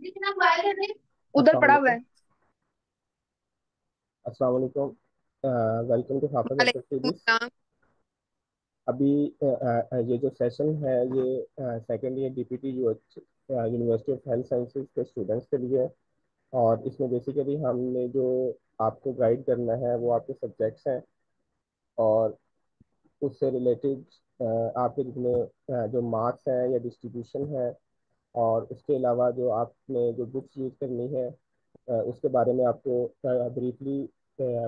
उधर अस्सलाम पड़ा हुआ वालेकुम। है। अस्सलाम वालेकुम। वेलकम टू हाफिज लेक्चर वालेकुम सीरीज। सलाम। अभी ये जो सेशन है ये second year DPT university of health sciences के स्टूडेंट्स के लिए है। और इसमें बेसिकली हमने जो आपको गाइड करना है वो आपके सब्जेक्ट्स हैं और उससे रिलेटेड आपके जितने जो मार्क्स हैं या डिस्ट्रीब्यूशन है और उसके अलावा जो आपने जो बुक्स यूज़ करनी है उसके बारे में आपको ब्रीफली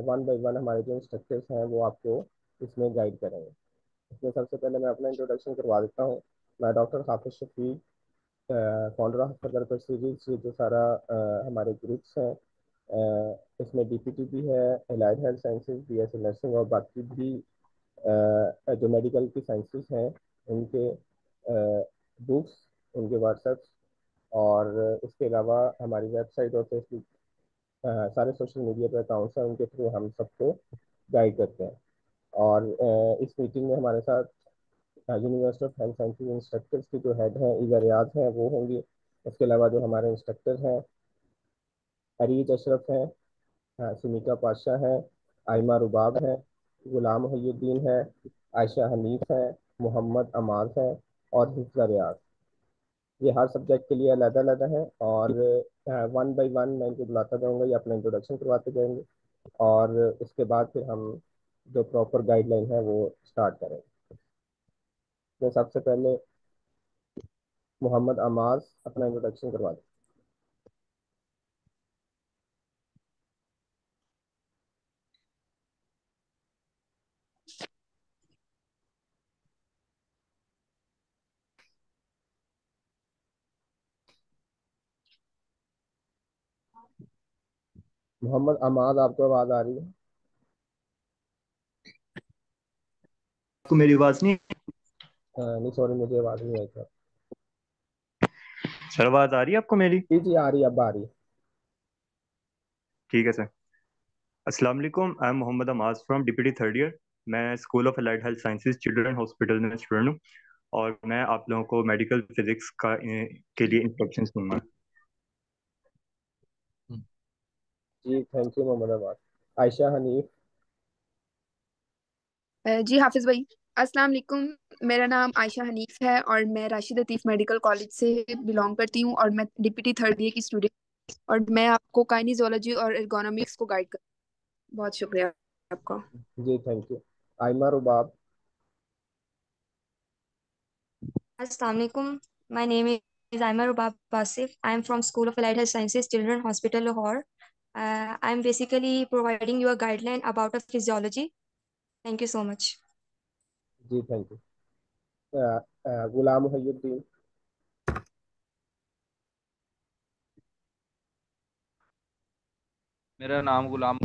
वन बाय वन हमारे जो इंस्ट्रक्टर्स हैं वो आपको इसमें गाइड करेंगे। इसमें सबसे पहले मैं अपना इंट्रोडक्शन करवा देता हूँ। मैं doctor Hafiz Shafiq, founder of further series. ये जो सारा हमारे ग्रुप्स हैं इसमें डीपीटी भी है, allied health sciences, BSc nursing और बाकी भी जो मेडिकल की साइंसेज हैं उनके बुक्स, उनके व्हाट्सएप्स और उसके अलावा हमारी वेबसाइट और फेसबुक सारे सोशल मीडिया पे अकाउंट्स हैं, उनके थ्रू हम सबको गाइड करते हैं। और इस मीटिंग में हमारे साथ university of health sciences instructors की जो हेड हैं ईजा रियाज हैं वो होंगी। उसके अलावा जो हमारे इंस्ट्रक्टर हैं अरीज अशरफ हैं, सुनीता पाशा हैं, आइमा रुबाब हैं, गुलाम मोहिउद्दीन है, आयशा हनीफ हैं, मोहम्मद अमाज हैं और हिफ्जा रियाज। ये हर सब्जेक्ट के लिए अलग अलग है और वन बाय वन मैं इनको बुलाता जाऊंगा, ये अपना इंट्रोडक्शन करवाते जाएंगे और उसके बाद फिर हम जो प्रॉपर गाइडलाइन है वो स्टार्ट करेंगे। तो सबसे पहले मोहम्मद अमाज अपना इंट्रोडक्शन करवा दें। मोहम्मद अमाज, आपको आवाज़ आ रही है? आपको मेरी आवाज नहीं? नहीं सॉरी, मुझे आवाज़ नहीं आई सर। सर आवाज आ रही है आपको मेरी? जी जी आ रही है, अब आ रही है। ठीक है सर। अस्सलाम वालेकुम, I am Mohammad Amaz from DPT third year. मैं school of allied health sciences children hospital में स्टूडेंट हूँ और मैं आप लोगों को मेडिकल फिजिक्स के लिए इंस्ट्रक्शंस दूंगा। जी थैंक यू मोहम्मद अमाज। आयशा हनीफ। जी हाफिज भाई। अस्सलाम वालेकुम। मेरा नाम आयशा हनीफ है और मैं राशिद लतीफ़ मेडिकल कॉलेज से बिलोंग करती हूँ और मैं डीपीटी थर्ड ईयर की स्टूडेंट। और मैं आपको काइनिजोलॉजी और एर्गोनॉमिक्स को गाइड कर। बहुत शुक्रिया आपका। जी thank you. Aima Rubab. Assalamu alaikum. My name is Aimar Rubab Basif. I am from School of Allied Health Sciences, Children Hospital, Lahore. I am basically providing you a guideline about a physiology. Thank you so much. जी thank you. Ghulam Mohiuddin. मेरा नाम गुलाम।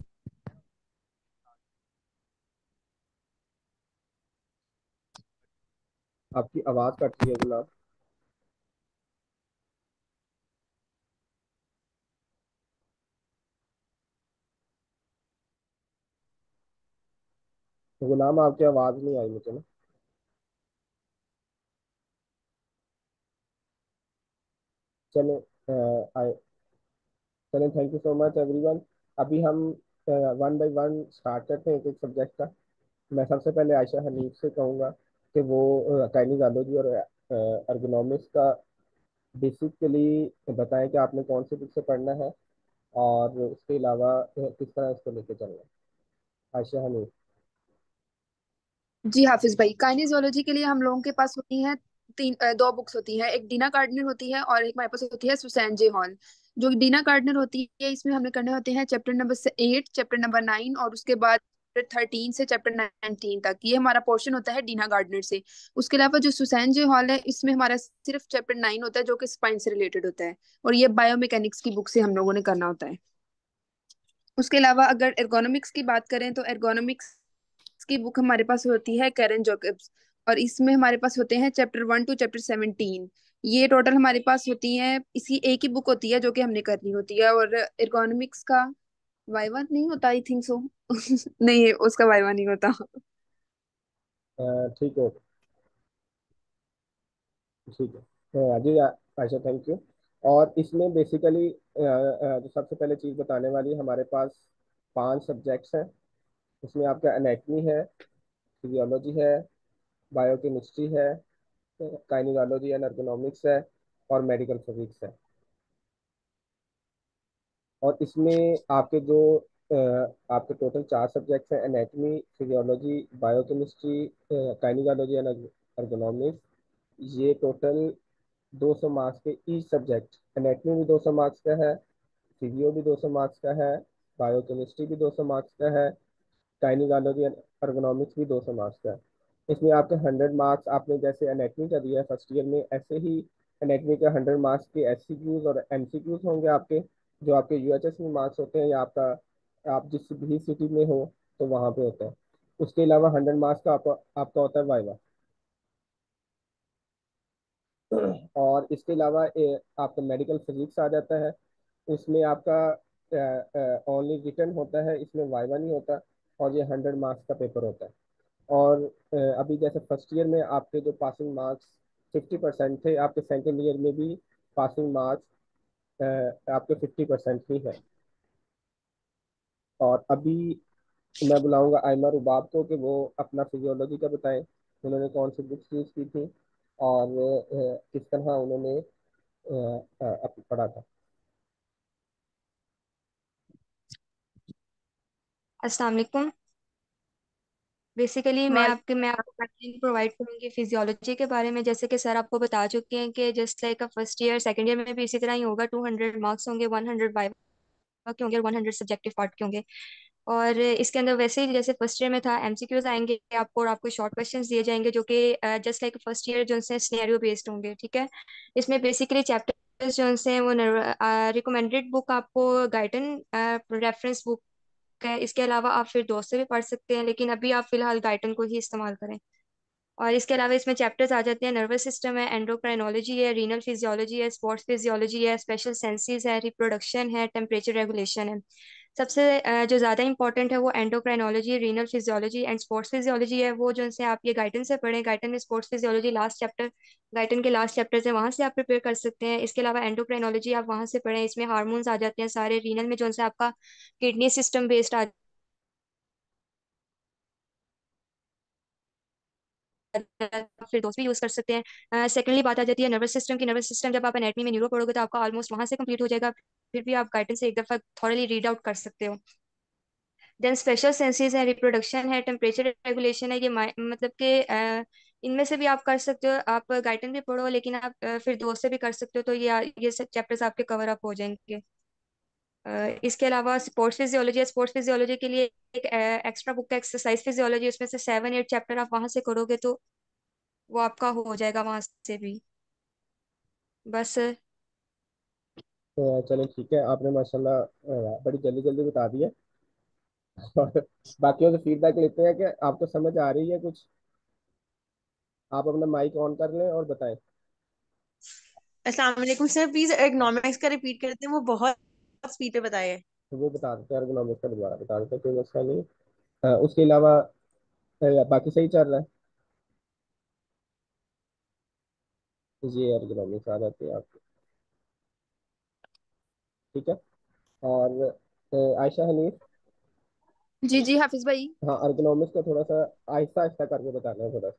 आपकी आवाज़ cut रही है गुलाम। गुलाम आपकी आवाज़ नहीं आई मुझे ना। चले आए। चलें, thank you so much everyone. अभी हम वन बाय वन स्टार्ट करते हैं एक एक सब्जेक्ट का। मैं सबसे पहले आयशा हनीफ से कहूँगा कि वो काइनिजोलॉजी और ergonomics का बेसिकली बताएं कि आपने कौन सी बुक से पढ़ना है और उसके अलावा किस तरह इसको लेके चलना है। आयशा हनीफ। जी हाफिज भाई, काइनिजोलॉजी के लिए हम लोगों के पास होती हैं दो बुक्स होती है। एक डीना कार्डनर होती है और एक हमारे पास होती है सुसैन जे हॉल। जो डीना कार्डनर होती है इसमें हमें करने होते हैं चैप्टर नंबर 8, चैप्टर नंबर 9 और उसके बाद चैप्टर 13 से चैप्टर 19 तक। ये हमारा पोर्शन होता है डीना गार्डनर से। उसके अलावा जो सुसैन जे हॉल है इसमें हमारा सिर्फ चैप्टर 9 होता है जो कि स्पाइन से रिलेटेड होता है। और ये बायोमैकेनिक्स की बुक से हम लोगों ने करना होता है। उसके अलावा अगर एर्गोनॉमिक्स की बात करें तो एर्गोनॉमिक्स की बुक हमारे पास होती है कैरन जोकब्स। और इसमें हमारे पास होते हैं चैप्टर 1 टू चैप्टर 17। ये टोटल हमारे पास होती है, इसी एक ही बुक होती है जो कि हमने करनी होती है। और इकोनॉमिक्स का वाइवा नहीं होता, आई थिंक सो। नहीं, उसका वाइवा नहीं होता। ठीक है। ठीक है। जी आयशा थैंक यू। और इसमें बेसिकली जो सबसे पहले चीज़ बताने वाली हमारे पास 5 सब्जेक्ट्स हैं। इसमें आपका एनेटमी है, फिजियोलॉजी है, बायोकेमिस्ट्री है, काइनेरोलॉजी एंड ergonomics है, और मेडिकल फिजिक्स है। और इसमें आपके जो आपके टोटल 4 सब्जेक्ट्स हैं, anatomy, physiology, biochemistry, kinesiology and ergonomics। ये टोटल 200 मार्क्स के ईच सब्जेक्ट। एनेटमी भी 200 मार्क्स का है, फिजियो भी 200 मार्क्स का है, बायोकेमिस्ट्री भी 200 मार्क्स का है, काइनेरोलॉजी एंड ergonomics भी 200 मार्क्स का है। इसमें आपके 100 मार्क्स आपने जैसे एनेटमी का दिया है फर्स्ट ईयर में, ऐसे ही एनेटमी के 100 मार्क्स के एससीक्यूज और एमसीक्यूज होंगे आपके, जो आपके यूएचएस में मार्क्स होते हैं, या आपका आप जिस भी सिटी में हो तो वहाँ पे होता है। उसके अलावा 100 मार्क्स का आपका आपका होता है वाइवा। और इसके अलावा आपका मेडिकल फिजिक्स आ जाता है। उसमें आपका ओनली रिटर्न होता है, इसमें वाइवा नहीं होता, और ये 100 मार्क्स का पेपर होता है। और अभी जैसे फर्स्ट ईयर में आपके जो पासिंग मार्क्स 50% थे, आपके सेकेंड ईयर में भी पासिंग मार्क्स आपके 50% ही है। और अभी मैं बुलाऊंगा आयमा रुबाब को कि वो अपना फिजियोलॉजी का बताएं, उन्होंने कौन सी बुक्स यूज़ की थी और किस तरह उन्होंने पढ़ा था। अस्सलाम वालेकुम। बेसिकली वाल मैं आपको गाइडलाइन प्रोवाइड करूंगी फिजियोलॉजी के बारे में। जैसे कि सर आपको बता चुके हैं कि just like first year second year में भी इसी तरह ही होगा। 200 मार्क्स होंगे, 100 वाइवा के होंगे और 100 सब्जेक्टिव पार्ट के होंगे। और इसके अंदर वैसे ही जैसे फर्स्ट ईयर में था, एमसीक्यूज आएंगे आपको और आपको शॉर्ट क्वेश्चंस दिए जाएंगे जो कि जस्ट लाइक फर्स्ट ईयर जो से सिनेरियो बेस्ड होंगे। ठीक है। इसमें बेसिकली चैप्टर्स जो से वो रिकमेंडेड बुक आपको गाइडन रेफरेंस बुक है। इसके अलावा आप फिर दोस्त से भी पढ़ सकते हैं, लेकिन अभी आप फिलहाल गाइडन को ही इस्तेमाल करें। और इसके अलावा इसमें चैप्टर्स आ जाते हैं, नर्वस सिस्टम है, एंडोक्राइनोलॉजी है, रीनल फिजियोलॉजी है, स्पोर्ट्स फिजियोलॉजी है, स्पेशल सेंसेस है, रिप्रोडक्शन है, टेम्परेचर रेगुलेशन है। सबसे जो ज़्यादा इंपॉर्टेंट है वो endocrinology, renal physiology and sports physiology है। वो जो से आप ये गाइडन से पढ़ें, गाइडन में स्पोर्ट्स फिजियोलॉजी लास्ट चैप्टर, गाइडन के लास्ट चैप्टर से वहाँ से आप प्रिपेयर कर सकते हैं। इसके अलावा एंडोक्राइनोलॉजी आप वहाँ से पढ़ें, इसमें हार्मोन्स आ जाते हैं सारे। रीनल में जो से आपका किडनी सिस्टम बेस्ड आ फिर दोस्त भी यूज कर सकते हैं। सेकेंडली बात आ जाती है नर्वस सिस्टम की। नर्वस सिस्टम जब आप एनाटमी में न्यूरो पढ़ोगे तो आपका ऑलमोस्ट वहां से कंप्लीट हो जाएगा, फिर भी आप गाइडेंस से एक दफा थॉरली रीड आउट कर सकते हो। देन स्पेशल सेंसेस है, रिप्रोडक्शन है, टेम्परेचर रेगुलेशन है। ये मतलब कि इनमें से भी आप कर सकते हो। आप गाइडेंस भी पढ़ो लेकिन आप फिर दोस्त से भी कर सकते हो, तो ये सब चैप्टर्स आपके कवर अप हो जाएंगे। इसके अलावा स्पोर्ट्स फिजियोलॉजी है। स्पोर्ट्स फिजियोलॉजी के लिए एक एक्स्ट्रा बुक है, एक्सरसाइज फिजियोलॉजी। उसमें से 7-8 चैप्टर आप वहां से करोगे तो वो आपका हो जाएगा वहां से भी। बस तो चलो ठीक है, आपने माशाल्लाह बड़ी जल्दी जल्दी बता दिया। और बाकियों से फीडबैक लेते हैं कि आपको समझ आ रही है कुछ। आप अपना माइक ऑन कर लें और बताएं। अस्सलाम वालेकुम सर, प्लीज इकोनॉमिक्स का रिपीट करते हैं, वो बहुत स्पीड पे बताए। तो वो बता देते हैं, ergonomics का दोबारा बता देते हैं, कोई मसला नहीं। उसके अलावा बाकी सही चल रहा है जी। ergonomics आ जाती है आपको, ठीक है। और आयशा हनीफ। जी जी हाफिज भाई। हाँ, ergonomics का थोड़ा सा आहिस्ता आहिस्ता करके बताना है थोड़ा सा।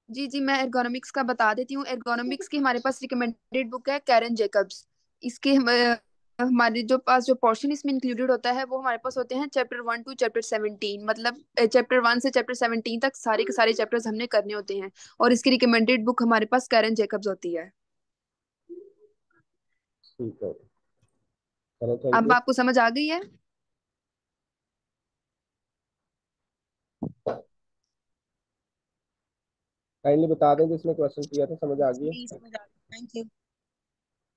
जी जी मैं एर्गोनॉमिक्स का बता देती हूँ। एर्गोनॉमिक्स की हमारे पास रिकमेंडेड बुक है कैरन जेकब्स। इसके हमारे जो पास जो पोर्शन इसमें इंक्लूडेड होता है वो हमारे पास होते हैं चैप्टर 1 to चैप्टर 17। मतलब चैप्टर 1 से चैप्टर 17 तक सारे के सारे चैप्टर्स हमने करने होते हैं। और इसकी रिकमेंडेड बुक हमारे पास कैरन जेकब्स होती है। ठीक है, चलो थैंक अब यू। आपको समझ आ गई है। काइंडली बता दें जिसने क्वेश्चन किया था, समझ आ गई है। जी समझ आ गया, थैंक यू।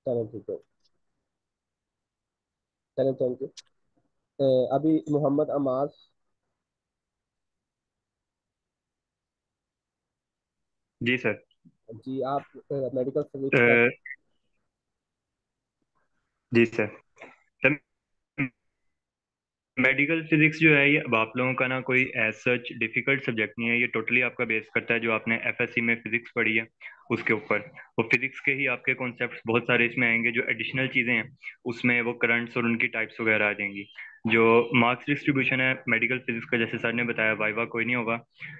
चलो ठीक है, चलो थैंक यू। अभी मोहम्मद अमास। जी सर। जी, आप मेडिकल फिजिक्स का। अ, जी सर। सर, मेडिकल फिजिक्स जो है ये अब आप लोगों का ना कोई एज सच डिफिकल्ट सब्जेक्ट नहीं है। ये टोटली आपका बेस करता है जो आपने एफएससी में फिजिक्स पढ़ी है। उसके ऊपर। और फिजिक्स के ही आपके कॉन्सेप्ट्स बहुत सारे इसमें आएंगे, जो एडिशनल चीज़ें हैं उसमें वो करंट्स और उनकी टाइप्स वगैरह आ जाएंगी। जो मार्क्स डिस्ट्रीब्यूशन है मेडिकल फिजिक्स का, जैसे सर ने बताया वाइवा कोई नहीं होगा।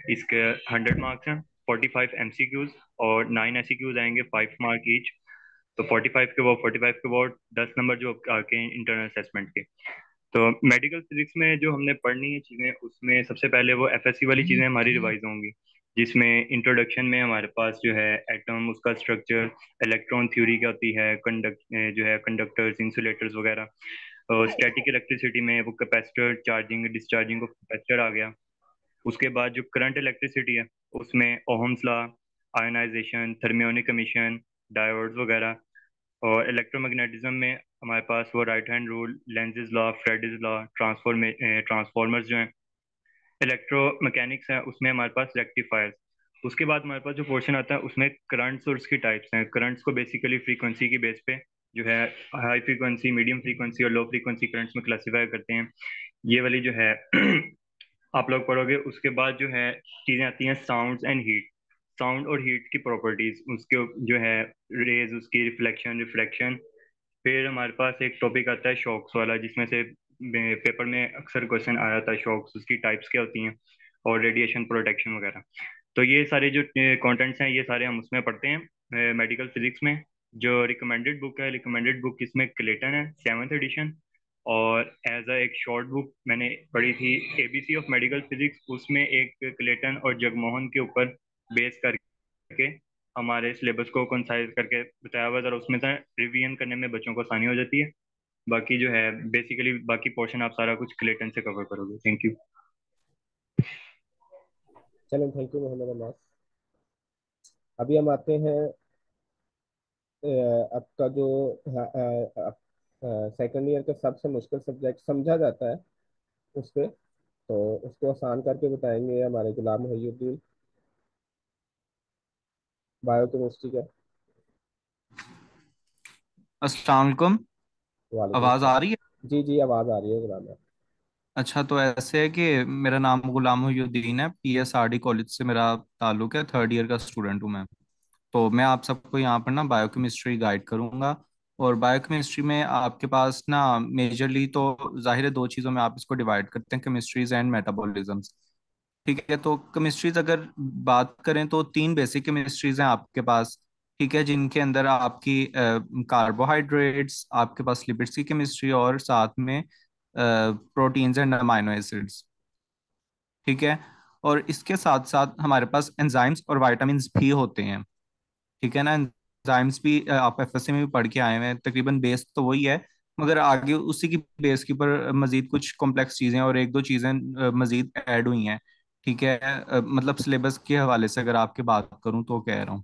इसके 100 मार्क्स हैं, 45 MCQs और 9 SEQs आएंगे, 5 मार्क ईच। तो 45 के वो 10 नंबर जो आके इंटरनल असेसमेंट के। तो मेडिकल फिजिक्स में जो हमने पढ़नी है चीज़ें, उसमें सबसे पहले वो FSC वाली चीज़ें हमारी रिवाइज होंगी, जिसमें इंट्रोडक्शन में हमारे पास जो है एटम, उसका स्ट्रक्चर, इलेक्ट्रॉन थ्योरी क्या होती है, जो है कंडक्टर्स, इंसुलेटर्स वगैरह। स्टैटिक इलेक्ट्रिसिटी में वो कैपेसिटर, चार्जिंग डिस्चार्जिंग को कैपेसिटर आ गया। उसके बाद जो करंट इलेक्ट्रिसिटी है उसमें Ohm's law, ionisation, thermionic emission, diodes वगैरह। और इलेक्ट्रोमैग्नेटिज्म में हमारे पास वो right hand rule, Lenz's law, Faraday's law, transformers जो हैं। इलेक्ट्रोमैकेनिक्स है, उसमें हमारे पास रेक्टिफायर्स। उसके बाद हमारे पास जो पोर्शन आता है उसमें करंट्स और उसकी टाइप्स हैं। करंट्स को बेसिकली फ्रीक्वेंसी की बेस पे जो है हाई फ्रीक्वेंसी, मीडियम फ्रीक्वेंसी और लो फ्रीक्वेंसी करंट्स में क्लासीफाई करते हैं। ये वाली जो है आप लोग पढ़ोगे। उसके बाद जो है चीज़ें आती हैं साउंड एंड हीट। साउंड और हीट की प्रॉपर्टीज, उसके जो है रेज, उसकी रिफ्लेक्शन, रिफ्रैक्शन। फिर हमारे पास एक टॉपिक आता है शॉक्स वाला, जिसमें से पेपर में अक्सर क्वेश्चन आया था, शॉक्स उसकी टाइप्स क्या होती हैं और रेडिएशन प्रोटेक्शन वगैरह। तो ये सारे जो कंटेंट्स हैं ये सारे हम उसमें पढ़ते हैं मेडिकल फिजिक्स में। जो रिकमेंडेड बुक है, रिकमेंडेड बुक इसमें क्लेटन है, 7th एडिशन। और एज अ एक शॉर्ट बुक मैंने पढ़ी थी ABC ऑफ मेडिकल फिजिक्स, उसमें एक क्लेटन और जगमोहन के ऊपर बेस करके हमारे सिलेबस को कंसाइज करके बताया हुआ, जरा उसमें से रिवीजन करने में बच्चों को आसानी हो जाती है। बाकी जो है बेसिकली बाकी पोर्शन आप सारा कुछ क्लेटन से कवर करोगे। Thank you. चलो, थैंक यू मोहम्मद अब्बास। अभी हम आते हैं आपका जो सेकंड ईयर का सबसे मुश्किल सब्जेक्ट समझा जाता है उस पे, तो उसको आसान करके बताएंगे हमारे गुलाम मुहैयुद्दीन, बायोकेमिस्ट्री का। अस्सलाम वालेकुम। वालेकुम आवाज़ आ सलाम। रही है? जी जी, आवाज़ आ रही है गुलाम भाई। अच्छा, तो ऐसे है कि मेरा नाम गुलाम मोहिउद्दीन है, PSRD कॉलेज से मेरा ताल्लुक है, थर्ड ईयर का स्टूडेंट हूँ मैं। तो मैं आप सबको यहाँ पर ना बायोकेमिस्ट्री गाइड करूँगा। और बायोकेमिस्ट्री में आपके पास ना मेजरली तो जाहिर है दो चीज़ों में आप इसको डिवाइड करते हैं, केमिस्ट्रीज एंड मेटाबॉलिज्म्स। ठीक है, तो केमिस्ट्रीज अगर बात करें तो तीन बेसिक केमिस्ट्रीज हैं आपके पास। ठीक है, जिनके अंदर आपकी कार्बोहाइड्रेट्स, आपके पास लिपिड्स की केमिस्ट्री और साथ में प्रोटीन्स एंड अमाइनो एसिड्स। ठीक है, और इसके साथ साथ हमारे पास एंजाइम्स और विटामिन्स भी होते हैं। ठीक है ना, एंजाइम्स भी आप FSC में भी पढ़ के आए हुए हैं, तकरीबन बेस तो वही है, मगर आगे उसी की बेस के ऊपर मजीद कुछ कॉम्प्लेक्स चीज़ें और एक दो चीज़ें मजीद ऐड हुई हैं। ठीक है, मतलब सिलेबस के हवाले से अगर आपकी बात करूं तो कह रहा हूँ।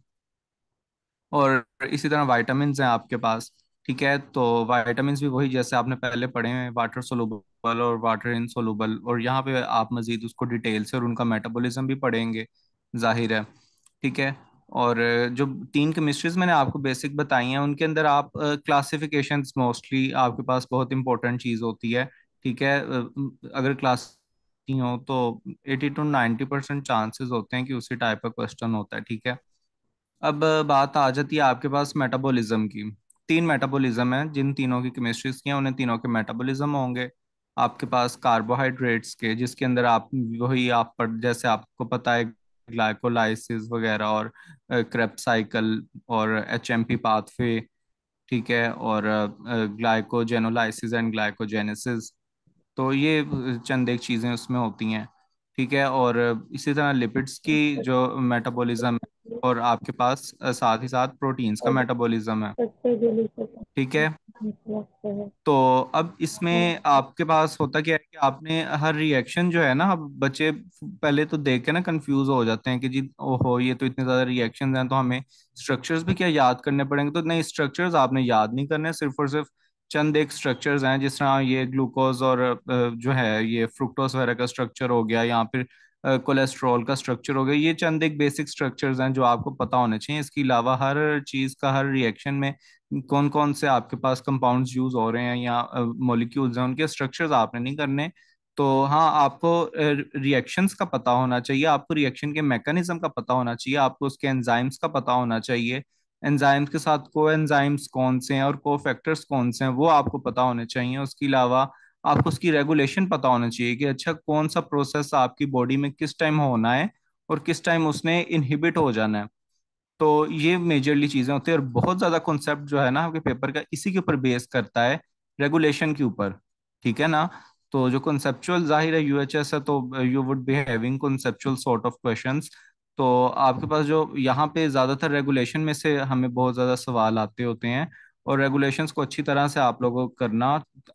और इसी तरह वाइटामिन हैं आपके पास। ठीक है, तो वाइटामिन भी वही जैसे आपने पहले पढ़े हैं, वाटर सोलूबल और वाटर इनसोलूबल, और यहाँ पे आप मजीद उसको डिटेल से और उनका मेटाबॉलिज्म भी पढ़ेंगे, जाहिर है। ठीक है, और जो तीन केमिस्ट्रीज मैंने आपको बेसिक बताई हैं उनके अंदर आप क्लासिफिकेशंस मोस्टली आपके पास बहुत इंपॉर्टेंट चीज़ होती है। ठीक है, अगर क्लास हो तो 80 to 90% चांसेस होते हैं कि उसी टाइप का क्वेश्चन होता है। ठीक है, अब बात आ जाती है आपके पास मेटाबॉलिज्म की। तीन मेटाबॉलिज्म है, जिन तीनों की केमिस्ट्रीज की हैं उन्हें तीनों के मेटाबॉलिज्म होंगे। आपके पास कार्बोहाइड्रेट्स के, जिसके अंदर आप वही आप पर जैसे आपको पता है ग्लाइकोलाइसिस वगैरह और क्रेब्स साइकिल और HMP पाथवे। ठीक है, और ग्लाइकोजेनोलाइसिस एंड ग्लाइकोजेनेसिस। तो ये चंद एक चीज़ें उसमें होती हैं। ठीक है, और इसी तरह लिपिड्स की जो मेटाबॉलिज्म है, और आपके पास साथ ही साथ प्रोटीन्स का मेटाबॉलिज्म है। ठीक है, तो अब इसमें आपके पास होता क्या है कि आपने हर रिएक्शन जो है ना, अब बच्चे पहले तो देख के ना कंफ्यूज हो जाते हैं कि जी ओहो ये तो इतने ज्यादा रिएक्शंस हैं, तो हमें स्ट्रक्चर्स भी क्या याद करने पड़ेंगे। तो नहीं, स्ट्रक्चर्स आपने याद नहीं करने, सिर्फ और सिर्फ चंद एक स्ट्रक्चर्स हैं, जिस तरह ये ग्लूकोज और जो है ये फ्रुक्टोज वगैरह का स्ट्रक्चर हो गया, या फिर कोलेस्ट्रॉल का स्ट्रक्चर हो गया। ये चंद एक बेसिक स्ट्रक्चर्स हैं जो आपको पता होने चाहिए। इसके अलावा हर चीज़ का, हर रिएक्शन में कौन कौन से आपके पास कंपाउंड्स यूज हो रहे हैं या मॉलिक्यूल्स हैं, उनके स्ट्रक्चर्स आपने नहीं करने। तो हाँ, आपको रिएक्शंस का पता होना चाहिए, आपको रिएक्शन के मैकेनिज्म का पता होना चाहिए, आपको उसके एंजाइम्स का पता होना चाहिए। एंजाइम्स के साथ को एंजाइम्स कौन से हैं और को फैक्टर्स कौन से हैं वो आपको पता होने चाहिए। उसके अलावा आपको उसकी रेगुलेशन पता होना चाहिए कि अच्छा कौन सा प्रोसेस आपकी बॉडी में किस टाइम होना है और किस टाइम उसने इनहिबिट हो जाना है। तो ये मेजरली चीजें होती है, और बहुत ज्यादा कॉन्सेप्ट जो है ना आपके पेपर का इसी के ऊपर बेस करता है, रेगुलेशन के ऊपर। ठीक है ना। तो जो कॉन्सेप्चुअल, जाहिर है यूएचएस है तो you would be having conceptual sort of questions. तो आपके पास जो यहाँ पे ज्यादातर रेगुलेशन में से हमें बहुत ज्यादा सवाल आते होते हैं, और रेगुलेशंस को अच्छी तरह से आप लोगों को करना।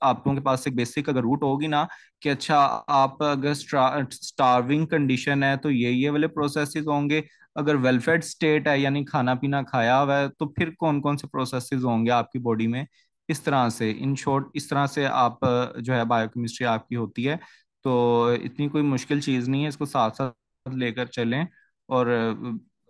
आप लोगों के पास एक बेसिक अगर रूट होगी ना कि अच्छा आप अगर स्टार्विंग कंडीशन है तो ये वाले प्रोसेसेस होंगे, अगर वेलफेड स्टेट है यानी खाना पीना खाया हुआ है तो फिर कौन कौन से प्रोसेसेस होंगे आपकी बॉडी में। इस तरह से, इन शॉर्ट, इस तरह से आप जो है बायोकेमिस्ट्री आपकी होती है। तो इतनी कोई मुश्किल चीज़ नहीं है, इसको साथ साथ लेकर चलें। और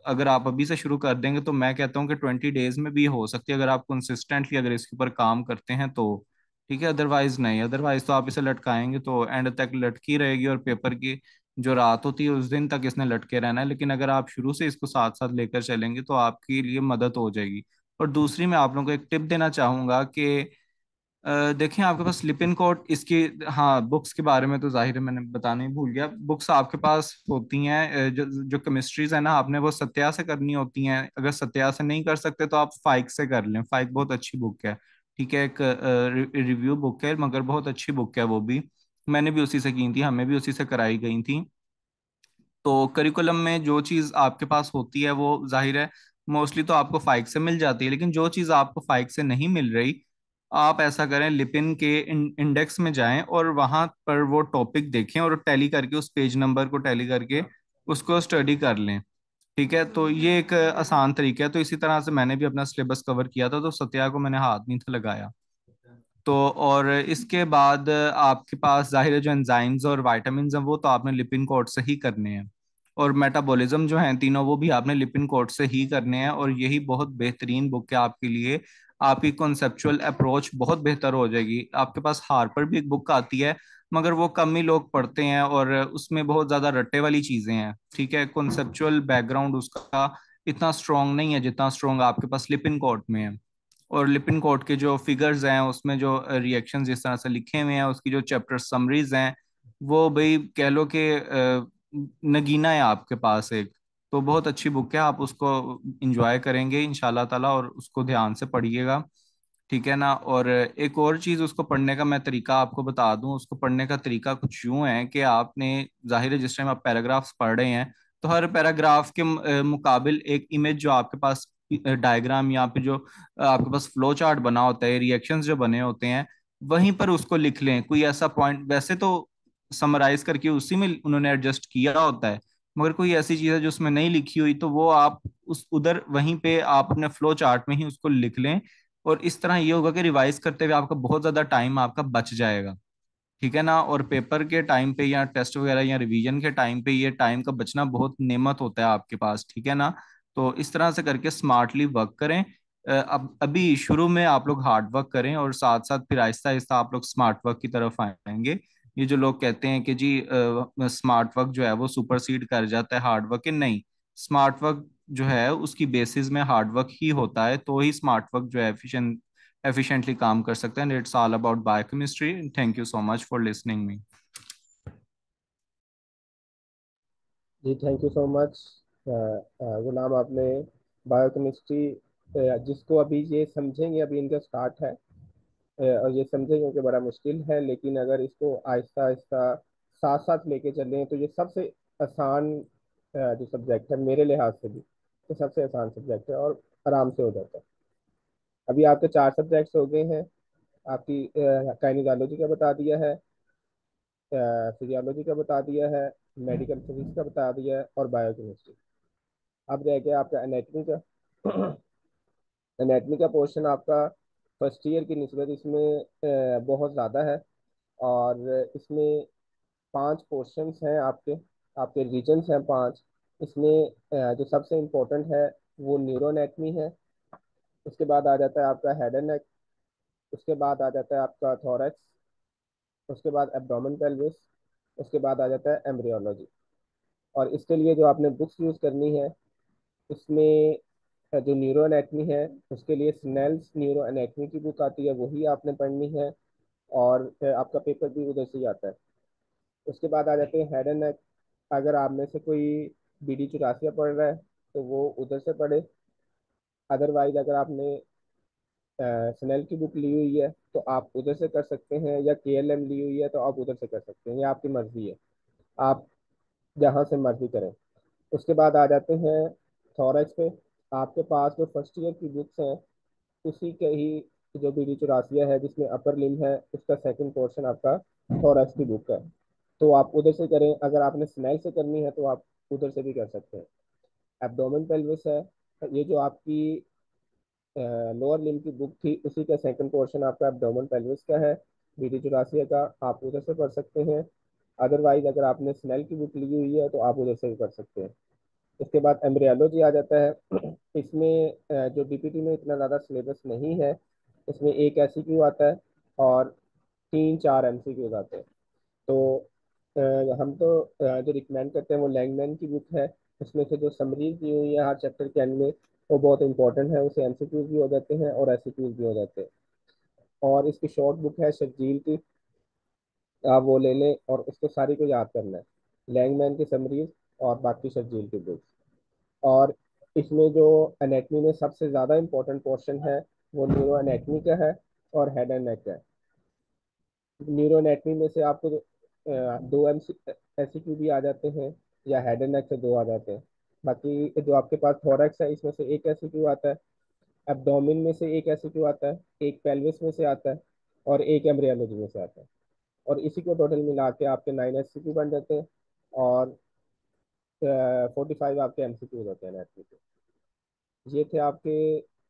अगर आप अभी से शुरू कर देंगे तो मैं कहता हूँ कि 20 डेज में भी हो सकती है, अगर आप कंसिस्टेंटली अगर इसके ऊपर काम करते हैं तो। ठीक है, अदरवाइज नहीं, अदरवाइज तो आप इसे लटकाएंगे तो एंड तक लटकी रहेगी, और पेपर की जो रात होती है उस दिन तक इसने लटके रहना है। लेकिन अगर आप शुरू से इसको साथ साथ लेकर चलेंगे तो आपके लिए मदद हो जाएगी। और दूसरी, मैं आप लोगों को एक टिप देना चाहूंगा कि देखें आपके पास स्लिप इन कोट इसकी, हाँ बुक्स के बारे में तो जाहिर है मैंने बताना ही भूल गया। बुक्स आपके पास होती हैं जो जो केमिस्ट्रीज है ना, आपने वो सत्या से करनी होती हैं। अगर सत्या से नहीं कर सकते तो आप फाइक से कर लें, फाइक बहुत अच्छी बुक है। ठीक है, एक रिव्यू बुक है मगर बहुत अच्छी बुक है वो भी। मैंने भी उसी से की थी, हमें भी उसी से कराई गई थी। तो करिकुलम में जो चीज़ आपके पास होती है वो जाहिर है मोस्टली तो आपको फाइक से मिल जाती है, लेकिन जो चीज़ आपको फाइक से नहीं मिल रही, आप ऐसा करें लिपिन के इंडेक्स में जाएं और वहां पर वो टॉपिक देखें और टैली करके उस पेज नंबर को टैली करके उसको स्टडी कर लें। ठीक है, तो ये एक आसान तरीका है। तो इसी तरह से मैंने भी अपना सिलेबस कवर किया था, तो सत्या को मैंने हाथ नहीं था लगाया। तो और इसके बाद आपके पास जाहिर है जो एंजाइम्स और वाइटामिन्स हैं वो तो आपने लिपिन कोड से ही करने हैं, और मेटाबॉलिज्म जो हैं तीनों वो भी आपने लिपिन कोड से ही करने हैं। और यही बहुत बेहतरीन बुक है आपके लिए, आपकी कॉन्सेप्चुअल अप्रोच बहुत बेहतर हो जाएगी। आपके पास हार्पर भी एक बुक आती है मगर वो कम ही लोग पढ़ते हैं, और उसमें बहुत ज्यादा रट्टे वाली चीजें हैं। ठीक है, कॉन्सेप्चुअल बैकग्राउंड उसका इतना स्ट्रांग नहीं है जितना स्ट्रांग आपके पास लिपिन कोड में है। और लिपिन कोड के जो फिगर्स हैं उसमें जो रिएक्शन जिस तरह से लिखे हुए हैं, उसकी जो चैप्टर समरीज हैं, वो भाई कह लो कि नगीना है आपके पास एक। तो बहुत अच्छी बुक है, आप उसको इंजॉय करेंगे इंशाल्लाह ताला, और उसको ध्यान से पढ़िएगा। ठीक है ना। और एक और चीज, उसको पढ़ने का मैं तरीका आपको बता दूं। उसको पढ़ने का तरीका कुछ यूं है कि आपने, जाहिर है जिस टाइम आप पैराग्राफ्स पढ़ रहे हैं तो हर पैराग्राफ के मुकाबिल एक इमेज जो आपके पास डायग्राम या फिर जो आपके पास फ्लो चार्ट बना होता है, रिएक्शंस जो बने होते हैं, वहीं पर उसको लिख लें। कोई ऐसा पॉइंट, वैसे तो समराइज करके उसी में उन्होंने एडजस्ट किया होता है, मगर कोई ऐसी चीज है जो उसमें नहीं लिखी हुई तो वो आप उस उधर वहीं पे आप अपने फ्लो चार्ट में ही उसको लिख लें। और इस तरह ये होगा कि रिवाइज करते हुए आपका बहुत ज्यादा टाइम आपका बच जाएगा। ठीक है ना। और पेपर के टाइम पे या टेस्ट वगैरह या रिवीजन के टाइम पे ये टाइम का बचना बहुत नेमत होता है आपके पास। ठीक है ना। तो इस तरह से करके स्मार्टली वर्क करें। अब अभी शुरू में आप लोग हार्ड वर्क करें और साथ साथ फिर आहिस्ता आहिस्ता आप लोग स्मार्ट वर्क की तरफ आएंगे। ये जो लोग कहते हैं कि जी स्मार्ट वर्क जो है वो सुपरसीड कर जाता है हार्ड वर्क के, नहीं। स्मार्ट वर्क जो है उसकी बेसिस में हार्ड वर्क ही होता है, तो ही स्मार्ट वर्क जो है एफिशिएंटली काम कर सकते हैं। It's all about biochemistry. Thank you so much for listening me. जी thank you so much Ghulam. आपने बायोकेमिस्ट्री जिसको अभी ये समझेंगे, अभी इनका स्टार्ट है, और ये समझेंगे कि बड़ा मुश्किल है, लेकिन अगर इसको आहिस्ता आहिस्ता साथ साथ लेके चलें तो ये सबसे आसान जो सब्जेक्ट है मेरे लिहाज से भी, ये सबसे आसान सब्जेक्ट है और आराम से हो जाता है। अभी आपके 4 सब्जेक्ट्स हो गए हैं। आपकी काइनेजोलॉजी का बता दिया है, फिजियोलॉजी का बता दिया है, मेडिकल फिजिक्स का बता दिया है, और बायोकेमिस्ट्री। अब रह गया आपका एनेटमी का। एनेटमी का पोर्शन आपका फर्स्ट ईयर की निस्बत इसमें बहुत ज़्यादा है, और इसमें 5 पोर्शंस हैं आपके, आपके रीजन्स हैं 5। इसमें जो सबसे इम्पोर्टेंट है वो न्यूरोनेटमी है। उसके बाद आ जाता है आपका हेड एंड नेक। उसके बाद आ जाता है आपका थोरैक्स। उसके बाद एब्डोमेन पेल्विस। उसके बाद आ जाता है एम्ब्रियोलॉजी। और इसके लिए जो आपने बुक्स यूज़ करनी है, उसमें जो न्यूरो एनेटमी है उसके लिए स्नेल्स न्यूरो एनेटमी की बुक आती है, वही आपने पढ़नी है। और आपका पेपर भी उधर से ही आता है। उसके बाद आ जाते हैं हेड एंड नेक। अगर आप में से कोई BD चौरासिया पढ़ रहा है तो वो उधर से पढ़े। अदरवाइज अगर आपने स्नेल की बुक ली हुई है तो आप उधर से कर सकते हैं, या KLM ली हुई है तो आप उधर से कर सकते हैं, ये आपकी मर्जी है, आप जहाँ से मर्जी करें। उसके बाद आ जाते हैं थॉरैक्स पे। आपके पास जो फर्स्ट ईयर की बुक्स हैं उसी के ही, जो BD चौरासिया है जिसमें अपर लिम्ब है, उसका सेकंड पोर्शन आपका थॉरैक्स की बुक है, तो आप उधर से करें। अगर आपने स्नेल से करनी है तो आप उधर से भी कर सकते हैं। एब्डोमेन पेल्विस है, ये जो आपकी लोअर लिम्ब की बुक थी उसी का सेकंड पोर्शन आपका एब्डोमेन पेल्विस का है, BD चौरासिया का, आप उधर से पढ़ सकते हैं। अदरवाइज अगर आपने स्नेल की बुक ली हुई है तो आप उधर से भी पढ़ सकते हैं। इसके बाद एम्ब्रियोलॉजी आ जाता है। इसमें जो DPT में इतना ज़्यादा सिलेबस नहीं है, इसमें एक SEQ आता है और 3-4 MCQs आते हैं। तो अ, हम तो जो रिकमेंड करते हैं वो लैंगमैन की बुक है। उसमें से जो समरीज दी हुई है हर चैप्टर के एंड में, वो बहुत इंपॉर्टेंट है, उससे MCQs भी हो जाते हैं और SEQs भी हो जाते हैं। और इसकी शॉर्ट बुक है शर्जील की, आप वो ले लें और उसको सारी को याद करना है, लैंगमैन की समरीज और बाकी शर्जील की बुक। और इसमें जो एनेटमी में सबसे ज़्यादा इम्पोर्टेंट पोर्शन है वो न्यूरो एनेटमी का है और हेड एंड नेक का है। न्यूरो एनेटमी में से आपको 2 MCQ भी आ जाते हैं, या हेड एंड नेक से 2 आ जाते हैं। बाकी जो आपके पास थोरैक्स है इसमें से एक SEQ आता है, एब्डोमिन में से एक SEQ आता है, एक पेल्विस में से आता है, और एक एम्ब्रियोलॉजी में से आता है। और इसी को टोटल मिला के आपके 9 SEQ बन जाते हैं, और 45 आपके MCQ होते हैं एनेटमी के। ये थे आपके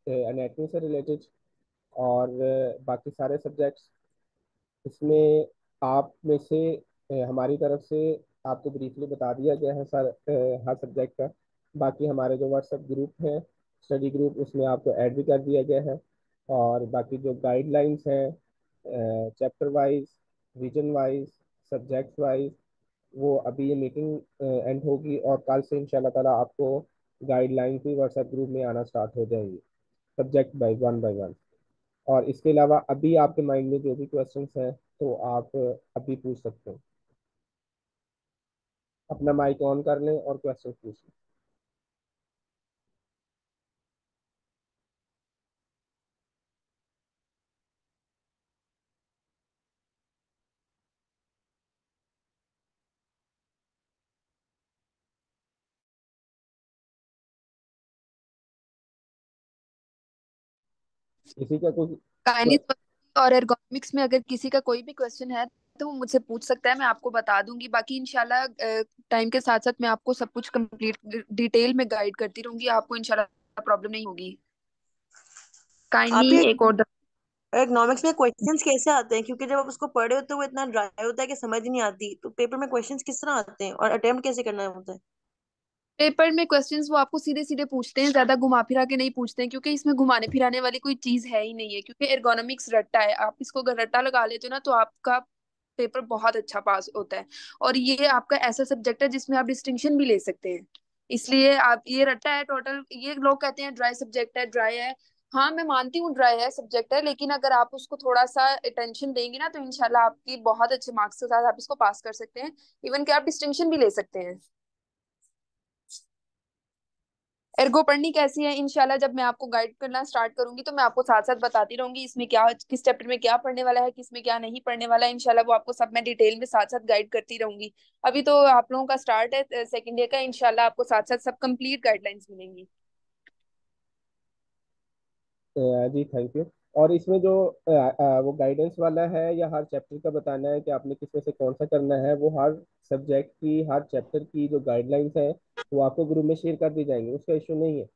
एनेटमी से रिलेटेड। और बाकी सारे सब्जेक्ट्स इसमें आप में से हमारी तरफ से आपको ब्रीफली बता दिया गया है सर, हर सब्जेक्ट का। बाकी हमारे जो व्हाट्सएप ग्रुप है, स्टडी ग्रुप, उसमें आपको ऐड भी कर दिया गया है। और बाकी जो गाइडलाइंस हैं chapter wise, region wise, subject wise, वो अभी ये मीटिंग एंड होगी और कल से इंशाल्लाह ताला आपको गाइडलाइंस भी व्हाट्सएप ग्रुप में आना स्टार्ट हो जाएंगी, सब्जेक्ट बाय वन। और इसके अलावा अभी आपके माइंड में जो भी क्वेश्चंस हैं तो आप अभी पूछ सकते हैं। अपना माइक ऑन कर लें और क्वेश्चन पूछ लें। किसी का कुछ काइनेस और एर्गोनॉमिक्स में अगर किसी का कोई भी क्वेश्चन है तो वो मुझसे पूछ सकता है, मैं आपको बता दूंगी। बाकी इंशाल्लाह टाइम के साथ साथ मैं आपको सब कुछ कंप्लीट डिटेल में गाइड करती रहूंगी, आपको इंशाल्लाह प्रॉब्लम नहीं होगी। आप काइंडली ये एक और इकोनॉमिक्स में क्वेश्चंस कैसे आते हैं, क्योंकि जब आप उसको पढ़े होते हो वो इतना ड्राई होता है कि समझ ही नहीं आती, तो पेपर में क्वेश्चंस किस तरह आते हैं और अटेम्प्ट कैसे करना होता है? पेपर में क्वेश्चंस वो आपको सीधे सीधे पूछते हैं, ज्यादा घुमा फिरा के नहीं पूछते हैं, क्योंकि इसमें घुमाने फिराने वाली कोई चीज है ही नहीं है। क्योंकि एर्गोनॉमिक्स रट्टा है, आप इसको अगर रट्टा लगा लेते हो ना तो आपका पेपर बहुत अच्छा पास होता है। और ये आपका ऐसा सब्जेक्ट है जिसमें आप डिस्टिंक्शन भी ले सकते हैं। इसलिए आप, ये रट्टा है टोटल। ये लोग कहते हैं ड्राई सब्जेक्ट है, ड्राई है। हाँ मैं मानती हूँ ड्राई है सब्जेक्ट है, लेकिन अगर आप उसको थोड़ा सा अटेंशन देंगे ना तो इंशाल्लाह आपकी बहुत अच्छे मार्क्स के साथ आप इसको पास कर सकते हैं। इवन कि आप डिस्टिंक्शन भी ले सकते हैं। एर्गो पढ़नी कैसी है, इंशाल्लाह जब मैं आपको गाइड करना स्टार्ट करूंगी तो मैं आपको साथ साथ बताती रहूंगी इसमें क्या, किस चैप्टर में क्या पढ़ने वाला है, किस में क्या नहीं पढ़ने वाला है। इंशाल्लाह वो आपको सब मैं डिटेल में साथ साथ गाइड करती रहूंगी। अभी तो आप लोगों का स्टार्ट है सेकेंड ईयर का, इंशाल्लाह आपको साथ साथ सब कंप्लीट गाइडलाइंस मिलेंगी। जी थैंक यू। और इसमें जो वो गाइडेंस वाला है या हर चैप्टर का बताना है कि आपने किस में से कौन सा करना है, वो हर सब्जेक्ट की हर चैप्टर की जो गाइडलाइंस है वो आपको ग्रुप में शेयर कर दी जाएंगी, उसका इशू नहीं है।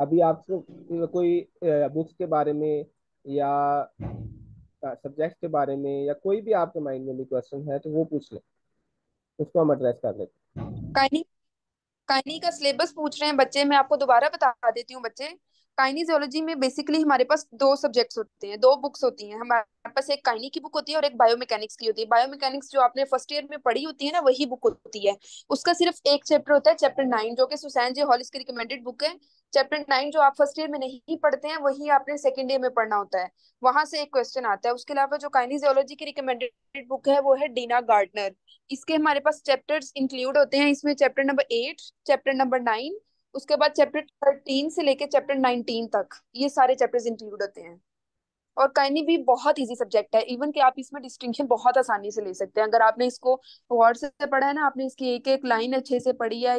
अभी आपको कोई बुक्स के बारे में या सब्जेक्ट के बारे में या कोई भी आपके माइंड में भी क्वेश्चन है तो वो पूछ लें, उसको हम एड्रेस कर लेते काइनी काइनी का सिलेबस पूछ रहे हैं बच्चे, मैं आपको दोबारा बता देती हूँ बच्चे। काइनिजोलॉजी में बेसिकली हमारे पास दो सब्जेक्ट्स होते हैं, दो बुक्स होती हैं हमारे पास। एक काइनी की बुक होती है और एक बायोमैकेनिक्स की होती है। बायोमैकेनिक्स जो आपने फर्स्ट ईयर में पढ़ी होती है ना, वही बुक होती है। उसका सिर्फ एक चैप्टर होता है, चैप्टर 9, जो कि सुसैन जे हॉलिस की रिकमेंडेड बुक है। चैप्टर 9 जो आप फर्स्ट ईयर में नहीं पढ़ते हैं, वही आपने सेकेंड ईयर में पढ़ना होता है। वहां से एक क्वेश्चन आता है। उसके अलावा जो काइनिजोलॉजी की रिकमेंडेड बुक है वो है डीना गार्डनर। इसके हमारे पास चैप्टर्स इंक्लूड होते हैं इसमें, चैप्टर नंबर 8, चैप्टर नंबर 9, उसके बाद चैप्टर 13 से लेके चैप्टर 19 तक, ये सारे चैप्टर्स इंक्लूड होते हैं। और काइनी भी बहुत इजी सब्जेक्ट है, इवन कि आप इसमें डिस्टिंक्शन बहुत आसानी से ले सकते हैं। अगर आपने इसको वर्ड से पढ़ा है ना, आपने इसकी एक एक लाइन अच्छे से पढ़ी है।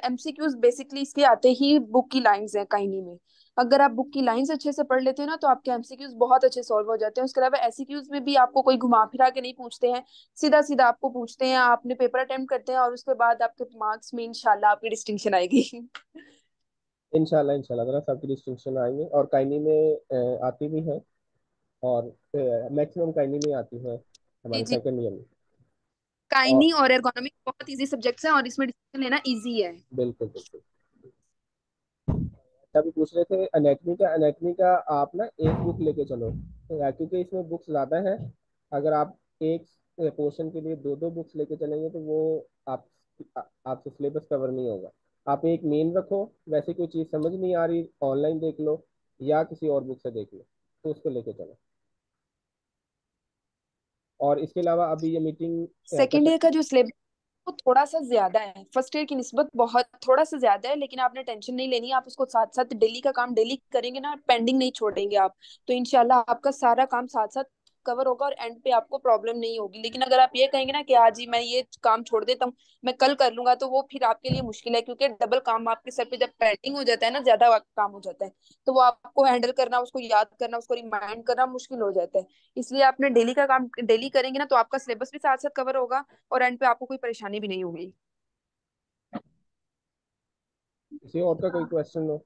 एमसीक्यूज बेसिकली इसके आते ही बुक की लाइंस है काइनी में। अगर आप बुक की लाइंस अच्छे से पढ़ लेते हो ना, तो आपके एमसीक्यूज बहुत अच्छे सॉल्व हो जाते हैं। उसके अलावा एससीक्यूज में भी आपको कोई घुमा फिरा के नहीं पूछते हैं, सीधा सीधा आपको पूछते हैं। आपने पेपर अटेम्प्ट करते हैं और उसके बाद आपके मार्क्स में इंशाल्लाह आपकी डिस्टिंक्शन आएगी। इंशाल्लाह इंशाल्लाह ताला सबकी डिस्टिंक्शन आएंगे, और काइनी में आती भी है, और मैक्सिमम काइनी में आती है जी हमारे जी। सेकंड ईयर में। और काइनी और एर्गोनॉमिक बहुत इजी सब्जेक्ट्स हैं और इसमें डिसीजन लेना इजी है। बिल्कुल बिल्कुल। तभी पूछ रहे थे एनेटमी का आप ना एक बुक लेके चलो, क्योंकि इसमें बुक्स ज़्यादा है। अगर आप एक पोर्शन के लिए दो दो बुक्स लेके चलेंगे तो वो आप आपसे सिलेबस कवर नहीं होगा। आप एक मेन रखो, वैसे कोई चीज़ समझ नहीं आ रही ऑनलाइन देख लो या किसी और बुक से देख लो, तो उसको लेके चलो। और इसके अलावा अभी ये मीटिंग कर सेकेंड ईयर सकते का जो सिलेबस वो थोड़ा सा ज्यादा है, फर्स्ट ईयर की निस्बत बहुत थोड़ा सा ज्यादा है, लेकिन आपने टेंशन नहीं लेनी। आप उसको साथ साथ डेली का काम डेली करेंगे ना, पेंडिंग नहीं छोड़ेंगे आप, तो इंशाल्लाह आपका सारा काम साथ साथ कवर होगा और एंड पे आपको प्रॉब्लम नहीं होगी। लेकिन अगर आप ये कहेंगे ना कि आज ही मैं ये काम छोड़ देता हूँ, मैं कल कर लूंगा, तो वो फिर आपके लिए मुश्किल है, क्योंकि डबल काम आपके सर पे जब पेंडिंग हो जाता है ना, ज्यादा काम हो जाता है, तो वो आपको हैंडल करना, उसको याद करना, उसको रिमाइंड करना मुश्किल हो जाता है। इसलिए आपने डेली का काम डेली करेंगे ना, तो आपका सिलेबस भी साथ साथ कवर होगा और एंड पे आपको कोई परेशानी भी नहीं होगी। किसी और का कोई क्वेश्चन हो?